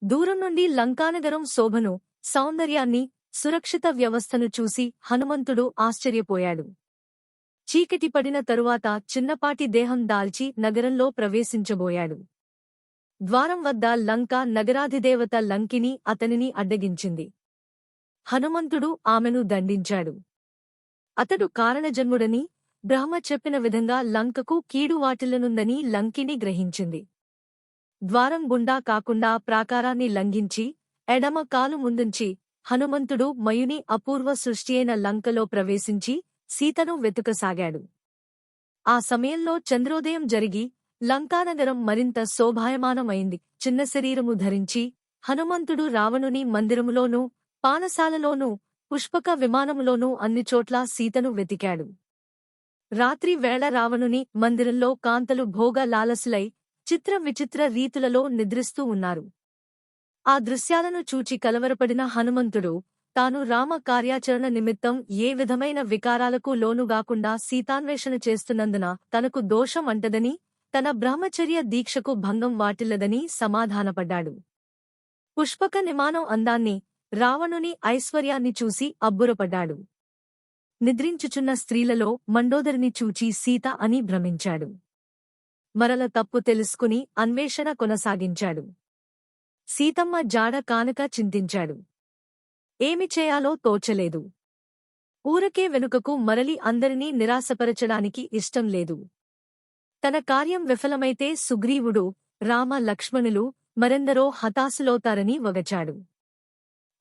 దూరం నుండి లంకానగరం శోభను, సౌందర్యాన్ని, సురక్షిత వ్యవస్థను చూసి హనుమంతుడు ఆశ్చర్యపోయాడు. చీకటి పడిన తరువాత చిన్నపాటి దేహం దాల్చి నగరంలో ప్రవేశించబోయాడు. ద్వారం వద్ద లంక నగరాధిదేవత లంకిని అతనిని అడ్డగించింది. హనుమంతుడు ఆమెను దండించాడు. అతడు కారణజన్ముడని, బ్రహ్మ చెప్పిన విధంగా లంకకు కీడు వాటిల్లనుందని లంకిని గ్రహించింది. ద్వారం గుండా కాకుండా ప్రాకారాన్ని లంఘించి, ఎడమ కాలు ముందుంచి, హనుమంతుడు మయుని అపూర్వ సృష్టియైన లంకలో ప్రవేశించి సీతను వెతుకసాగాడు. ఆ సమయంలో చంద్రోదయం జరిగి, లంకానగరం మరింత శోభాయమానమైంది. చిన్న శరీరము ధరించి, హనుమంతుడు రావణుని మందిరములోనూ, పానశాలలోనూ, పుష్పక విమానములోనూ అన్నిచోట్లా సీతను వెతికాడు. రాత్రి వేళ రావణుని మందిరంలో కాంతలు భోగ లాలసులై, చిత్ర విచిత్ర రీతులలో నిద్రిస్తూ ఉన్నారు. ఆ దృశ్యాలను చూచి కలవరపడిన హనుమంతుడు, తాను రామ కార్యాచరణ నిమిత్తం ఏ విధమైన వికారాలకు లోనుగాకుండా సీతాన్వేషణ చేస్తున్నందున తనకు దోషం అంటదని, తన బ్రహ్మచర్య దీక్షకు భంగం వాటిల్లదని సమాధానపడ్డాడు. పుష్పక నిమానం అందాన్ని, రావణుని ఐశ్వర్యాన్ని చూసి అబ్బురపడ్డాడు. నిద్రించుచున్న స్త్రీలలో మండోదరిని చూచి సీత అని భ్రమించాడు. మరల తప్పు తెలుసుకుని అన్వేషణ కొనసాగించాడు. సీతమ్మ జాడ కానక చింతించాడు. ఏమి చేయాలో తోచలేదు. ఊరకే వెనుకకు మరలి అందరినీ నిరాశపరచడానికి ఇష్టం లేదు. తన కార్యం విఫలమైతే సుగ్రీవుడు, రామ లక్ష్మణులు మరెందరో హతాశులవుతారని వగచాడు.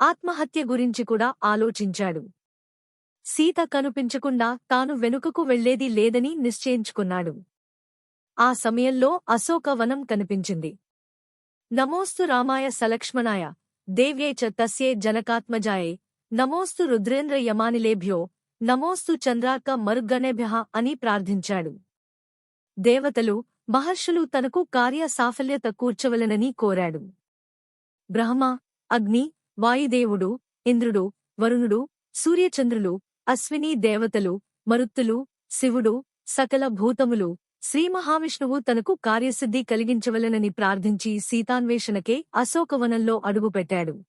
ఆత్మహత్య గురించి కూడా ఆలోచించాడు. సీత కనిపించకుండా తాను వెనుకకు వెళ్లేది లేదని నిశ్చయించుకున్నాడు. ఆ సమయంలో అశోకవనం కనిపించింది. నమోస్తు రామాయ సలక్ష్మణాయ దేవ్యై చ తస్యై జనకాత్మజాయై నమోస్తు రుద్రేంద్ర యమానిలేభ్యో నమోస్తు చంద్రార్క మరుగ్గణేభ్యః అని ప్రార్థించాడు. దేవతలు, మహర్షులు తనకు కార్య సాఫల్యత కూర్చవలెనని కోరాడు. బ్రహ్మ, అగ్ని, వాయుదేవుడు, ఇంద్రుడు, వరుణుడు, సూర్యచంద్రులు, అశ్వినీ దేవతలు, మరుత్తులు, శివుడు, సకల భూతములు, శ్రీమహావిష్ణువు తనకు కార్యసిద్ధి కలిగించవలెనని ప్రార్థించి సీతాన్వేషణకే అశోకవనంలో అడుగుపెట్టాడు.